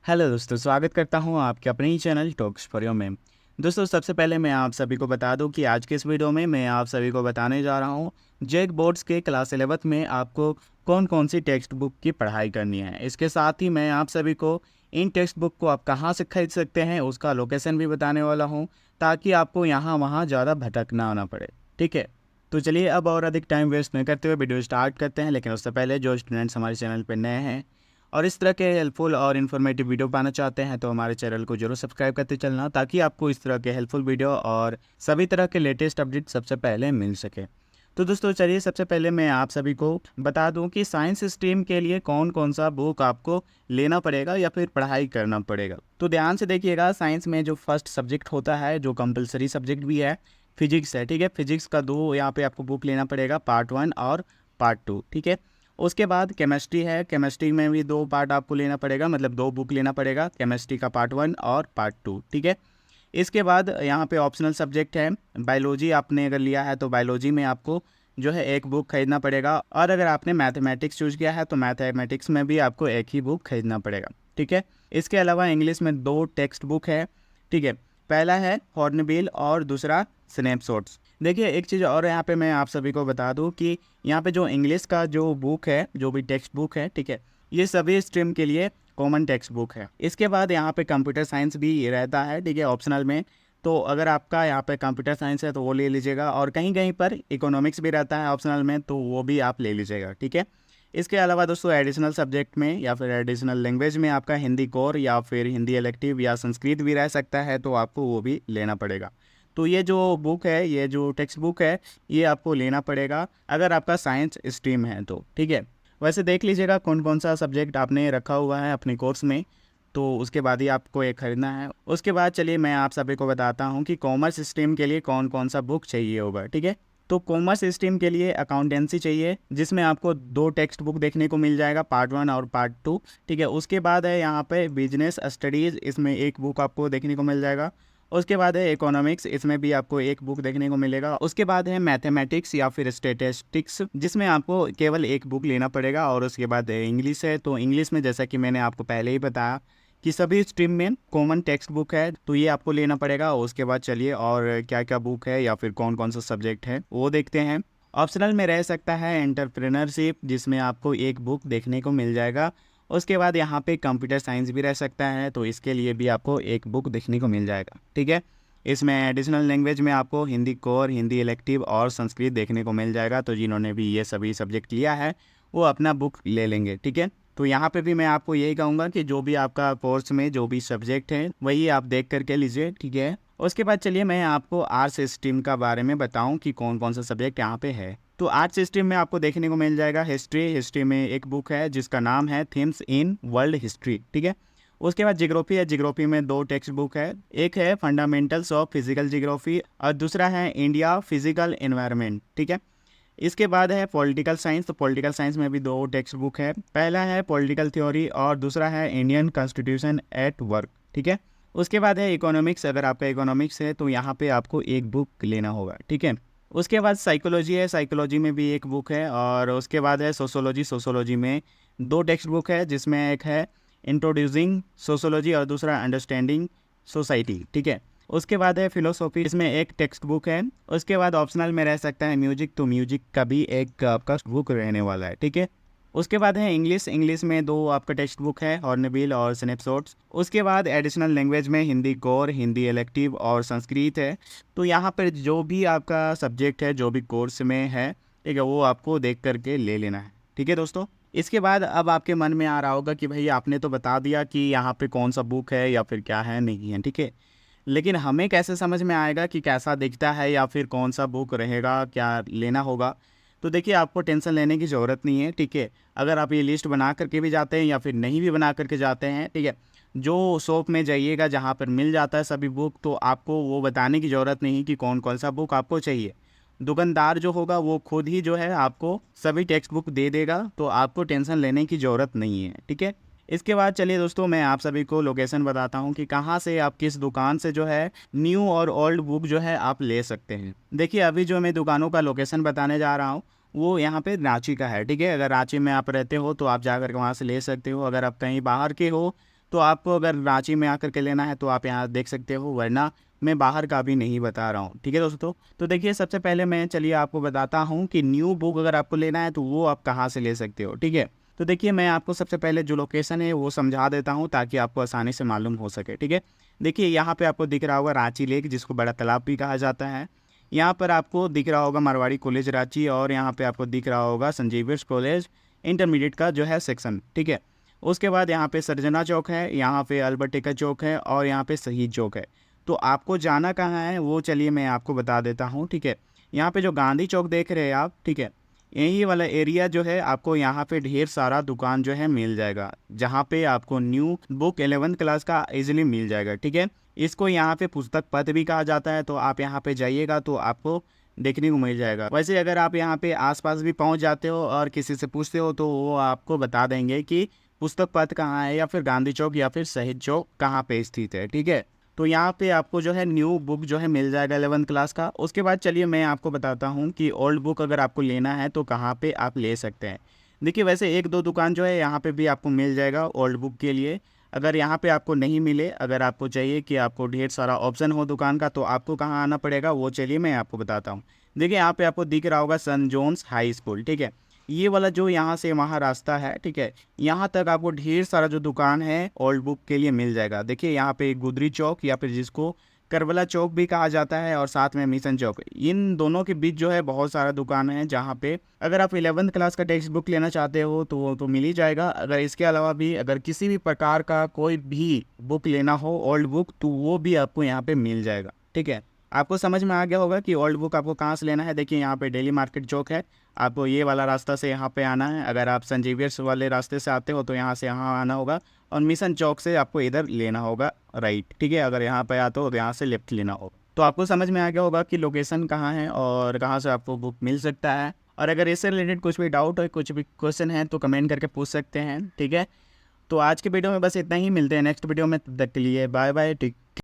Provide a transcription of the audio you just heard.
Hello दोस्तों, स्वागत करता हूं आपके अपने ही चैनल टॉक्स फॉर यू में। दोस्तों, सबसे पहले मैं आप सभी को बता दूं कि आज के इस वीडियो में मैं आप सभी को बताने जा रहा हूं जेक बोर्ड्स के क्लास 11th में आपको कौन कौन सी टेक्स्ट बुक की पढ़ाई करनी है। इसके साथ ही मैं आप सभी को इन टेक्स्ट बुक को आप कहां से खरीद सकते हैं उसका लोकेशन भी बताने वाला हूं, ताकि आपको यहाँ वहाँ ज़्यादा भटकना ना पड़े। ठीक है, तो चलिए अब और अधिक टाइम वेस्ट नहीं करते हुए वीडियो स्टार्ट करते हैं। लेकिन उससे पहले जो स्टूडेंट्स हमारे चैनल पर नए हैं और इस तरह के हेल्पफुल और इन्फॉर्मेटिव वीडियो पाना चाहते हैं तो हमारे चैनल को जरूर सब्सक्राइब करते चलना, ताकि आपको इस तरह के हेल्पफुल वीडियो और सभी तरह के लेटेस्ट अपडेट सबसे पहले मिल सके। तो दोस्तों चलिए, सबसे पहले मैं आप सभी को बता दूं कि साइंस स्ट्रीम के लिए कौन कौन सा बुक आपको लेना पड़ेगा या फिर पढ़ाई करना पड़ेगा। तो ध्यान से देखिएगा, साइंस में जो फर्स्ट सब्जेक्ट होता है, जो कंपलसरी सब्जेक्ट भी है, फिजिक्स है। ठीक है, फिजिक्स का दो यहाँ पे आपको बुक लेना पड़ेगा, पार्ट 1 और पार्ट 2। ठीक है, उसके बाद केमिस्ट्री है, केमिस्ट्री में भी दो पार्ट आपको लेना पड़ेगा, मतलब दो बुक लेना पड़ेगा, केमिस्ट्री का पार्ट 1 और पार्ट 2। ठीक है, इसके बाद यहाँ पे ऑप्शनल सब्जेक्ट है बायोलॉजी। आपने अगर लिया है तो बायोलॉजी में आपको जो है एक बुक खरीदना पड़ेगा, और अगर आपने मैथमेटिक्स चूज किया है तो मैथमेटिक्स में भी आपको एक ही बुक खरीदना पड़ेगा। ठीक है, इसके अलावा इंग्लिश में दो टेक्स्ट बुक है। ठीक है, पहला है हॉर्नबिल और दूसरा स्नैपशॉट्स। देखिए, एक चीज़ और यहाँ पे मैं आप सभी को बता दूँ कि यहाँ पे जो इंग्लिश का जो बुक है, जो भी टेक्स्ट बुक है, ठीक है, ये सभी स्ट्रीम के लिए कॉमन टेक्स्ट बुक है। इसके बाद यहाँ पे कंप्यूटर साइंस भी रहता है, ठीक है, ऑप्शनल में। तो अगर आपका यहाँ पे कंप्यूटर साइंस है तो वो ले लीजिएगा, और कहीं कहीं पर इकोनॉमिक्स भी रहता है ऑप्शनल में, तो वो भी आप ले लीजिएगा। ठीक है, इसके अलावा दोस्तों एडिशनल सब्जेक्ट में या फिर एडिशनल लैंग्वेज में आपका हिंदी कोर या फिर हिंदी इलेक्टिव या संस्कृत भी रह सकता है, तो आपको वो भी लेना पड़ेगा। तो ये जो बुक है, ये जो टेक्स्ट बुक है, ये आपको लेना पड़ेगा अगर आपका साइंस स्ट्रीम है तो। ठीक है, वैसे देख लीजिएगा कौन कौन सा सब्जेक्ट आपने रखा हुआ है अपने कोर्स में, तो उसके बाद ही आपको एक खरीदना है। उसके बाद चलिए मैं आप सभी को बताता हूँ कि कॉमर्स स्ट्रीम के लिए कौन कौन सा बुक चाहिए होगा। ठीक है, तो कॉमर्स स्ट्रीम के लिए अकाउंटेंसी चाहिए, जिसमें आपको दो टेक्स्ट बुक देखने को मिल जाएगा, पार्ट 1 और पार्ट 2। ठीक है, उसके बाद है यहाँ पे बिजनेस स्टडीज़, इसमें एक बुक आपको देखने को मिल जाएगा। उसके बाद है इकोनॉमिक्स, इसमें भी आपको एक बुक देखने को मिलेगा। उसके बाद है मैथमेटिक्स या फिर स्टैटिस्टिक्स, जिसमें आपको केवल एक बुक लेना पड़ेगा। और उसके बाद इंग्लिश है, तो इंग्लिश में जैसा कि मैंने आपको पहले ही बताया कि सभी स्ट्रीम में कॉमन टेक्स्ट बुक है, तो ये आपको लेना पड़ेगा। उसके बाद चलिए और क्या क्या बुक है या फिर कौन कौन सा सब्जेक्ट है वो देखते हैं। ऑप्शनल में रह सकता है एंटरप्रेन्योरशिप, जिसमें आपको एक बुक देखने को मिल जाएगा। उसके बाद यहाँ पे कंप्यूटर साइंस भी रह सकता है, तो इसके लिए भी आपको एक बुक देखने को मिल जाएगा। ठीक है, इसमें एडिशनल लैंग्वेज में आपको हिंदी कोर, हिंदी इलेक्टिव और संस्कृत देखने को मिल जाएगा। तो जिन्होंने भी ये सभी सब्जेक्ट लिया है वो अपना बुक ले लेंगे। ठीक है, तो यहाँ पे भी मैं आपको यही कहूँगा कि जो भी आपका कोर्स में जो भी सब्जेक्ट है वही आप देख करके लीजिए। ठीक है, उसके बाद चलिए मैं आपको आर्ट्स स्ट्रीम का बारे में बताऊँ कि कौन कौन सा सब्जेक्ट यहाँ पे है। तो आर्ट्स स्ट्रीम में आपको देखने को मिल जाएगा हिस्ट्री। हिस्ट्री में एक बुक है जिसका नाम है थीम्स इन वर्ल्ड हिस्ट्री। ठीक है, उसके बाद जियोग्राफी है, जियोग्राफी में दो टेक्स्ट बुक है, एक है फंडामेंटल्स ऑफ फिजिकल जियोग्राफी और दूसरा है इंडिया फिजिकल एनवायरनमेंट। ठीक है, इसके बाद है पॉलिटिकल साइंस। तो पॉलिटिकल साइंस में भी दो टेक्स्ट बुक है, पहला है पॉलिटिकल थ्योरी और दूसरा है इंडियन कॉन्स्टिट्यूशन एट वर्क। ठीक है, उसके बाद है इकोनॉमिक्स। अगर आपका इकोनॉमिक्स है तो यहाँ पे आपको एक बुक लेना होगा। ठीक है, उसके बाद साइकोलॉजी है, साइकोलॉजी में भी एक बुक है। और उसके बाद है सोशोलॉजी। सोशोलॉजी में दो टेक्स्ट बुक है, जिसमें एक है इंट्रोड्यूसिंग सोशोलॉजी और दूसरा अंडरस्टैंडिंग सोसाइटी। ठीक है, उसके बाद है फिलोसॉफी, इसमें एक टेक्स्ट बुक है। उसके बाद ऑप्शनल में रह सकता है म्यूजिक, तो म्यूजिक का भी एक आपका बुक रहने वाला है। ठीक है, उसके बाद है इंग्लिश। इंग्लिश में दो आपका टेक्स्ट बुक है, हॉर्नबिल और स्नैपशॉट्स। उसके बाद एडिशनल लैंग्वेज में हिंदी कोर, हिंदी इलेक्टिव और संस्कृत है। तो यहाँ पर जो भी आपका सब्जेक्ट है, जो भी कोर्स में है, ठीक है, वो आपको देख करके ले लेना है। ठीक है दोस्तों, इसके बाद अब आपके मन में आ रहा होगा कि भाई आपने तो बता दिया कि यहाँ पे कौन सा बुक है या फिर क्या है नहीं है। ठीक है, लेकिन हमें कैसे समझ में आएगा कि कैसा दिखता है या फिर कौन सा बुक रहेगा, क्या लेना होगा। तो देखिए, आपको टेंशन लेने की ज़रूरत नहीं है। ठीक है, अगर आप ये लिस्ट बना करके भी जाते हैं या फिर नहीं भी बना करके जाते हैं, ठीक है, जो शॉप में जाइएगा जहाँ पर मिल जाता है सभी बुक, तो आपको वो बताने की ज़रूरत नहीं कि कौन कौन सा बुक आपको चाहिए। दुकानदार जो होगा वो खुद ही जो है आपको सभी टेक्स्ट बुक दे देगा, तो आपको टेंशन लेने की ज़रूरत नहीं है। ठीक है, इसके बाद चलिए दोस्तों मैं आप सभी को लोकेशन बताता हूँ कि कहाँ से आप किस दुकान से जो है न्यू और ओल्ड बुक जो है आप ले सकते हैं। देखिए, अभी जो मैं दुकानों का लोकेशन बताने जा रहा हूँ वो यहाँ पे रांची का है। ठीक है, अगर रांची में आप रहते हो तो आप जा करके वहाँ से ले सकते हो। अगर आप कहीं बाहर के हो तो आपको अगर रांची में आकर के लेना है तो आप यहाँ देख सकते हो, वरना मैं बाहर का भी नहीं बता रहा हूँ। ठीक है दोस्तों, तो देखिए सबसे पहले मैं चलिए आपको बताता हूँ कि न्यू बुक अगर आपको लेना है तो वो आप कहाँ से ले सकते हो। ठीक है, तो देखिए मैं आपको सबसे पहले जो लोकेशन है वो समझा देता हूँ ताकि आपको आसानी से मालूम हो सके। ठीक है, देखिए यहाँ पे आपको दिख रहा होगा रांची लेक, जिसको बड़ा तालाब भी कहा जाता है। यहाँ पर आपको दिख रहा होगा मारवाड़ी कॉलेज रांची, और यहाँ पे आपको दिख रहा होगा संजीवियर्स कॉलेज इंटरमीडिएट का जो है सेक्शन। ठीक है, उसके बाद यहाँ पे सरजना चौक है, यहाँ पे अल्बर्ट एक्का चौक है, और यहाँ पे शहीद चौक है। तो आपको जाना कहाँ है वो चलिए मैं आपको बता देता हूँ। ठीक है, यहाँ पे जो गांधी चौक देख रहे हैं आप, ठीक है, यही वाला एरिया जो है आपको यहाँ पे ढेर सारा दुकान जो है मिल जाएगा, जहाँ पे आपको न्यू बुक 11th क्लास का इजीली मिल जाएगा। ठीक है, इसको यहाँ पे पुस्तक पथ भी कहा जाता है, तो आप यहाँ पे जाइएगा तो आपको देखने को मिल जाएगा। वैसे अगर आप यहाँ पे आसपास भी पहुँच जाते हो और किसी से पूछते हो तो वो आपको बता देंगे कि पुस्तक पथ कहाँ है, या फिर गांधी चौक या फिर शहीद चौक कहाँ पे स्थित है। ठीक है, तो यहाँ पे आपको जो है न्यू बुक जो है मिल जाएगा 11th क्लास का। उसके बाद चलिए मैं आपको बताता हूँ कि ओल्ड बुक अगर आपको लेना है तो कहाँ पे आप ले सकते हैं। देखिए वैसे एक दो दुकान जो है यहाँ पे भी आपको मिल जाएगा ओल्ड बुक के लिए। अगर यहाँ पे आपको नहीं मिले, अगर आपको चाहिए कि आपको ढेर सारा ऑप्शन हो दुकान का, तो आपको कहाँ आना पड़ेगा वो चलिए मैं आपको बताता हूँ। देखिए यहाँ पे आपको दिख रहा होगा सन जोन्स हाई स्कूल। ठीक है, ये वाला जो यहाँ से वहाँ रास्ता है, ठीक है, यहाँ तक आपको ढेर सारा जो दुकान है ओल्ड बुक के लिए मिल जाएगा। देखिए यहाँ पे गुदरी चौक या फिर जिसको करबला चौक भी कहा जाता है, और साथ में मिशन चौक, इन दोनों के बीच जो है बहुत सारा दुकान है, जहाँ पे अगर आप 11th क्लास का टेक्स्ट बुक लेना चाहते हो तो वो तो मिल ही जाएगा। अगर इसके अलावा भी अगर किसी भी प्रकार का कोई भी बुक लेना हो ओल्ड बुक, तो वो भी आपको यहाँ पे मिल जाएगा। ठीक है, आपको समझ में आ गया होगा कि ओल्ड बुक आपको कहाँ से लेना है। देखिए यहाँ पे डेली मार्केट चौक है, आपको ये वाला रास्ता से यहाँ पे आना है। अगर आप संजीवियर्स वाले रास्ते से आते हो तो यहाँ से यहाँ आना होगा, और मिशन चौक से आपको इधर लेना होगा राइट। ठीक है, अगर यहाँ पे आते हो तो यहाँ से लेफ्ट लेना होगा। तो आपको समझ में आ गया होगा कि लोकेशन कहाँ है और कहाँ से आपको बुक मिल सकता है। और अगर इससे रिलेटेड कुछ भी डाउट हो, कुछ भी क्वेश्चन है तो कमेंट करके पूछ सकते हैं। ठीक है, तो आज के वीडियो में बस इतना ही, मिलते हैं नेक्स्ट वीडियो में, तब तक के लिए बाय बाय। ठीक।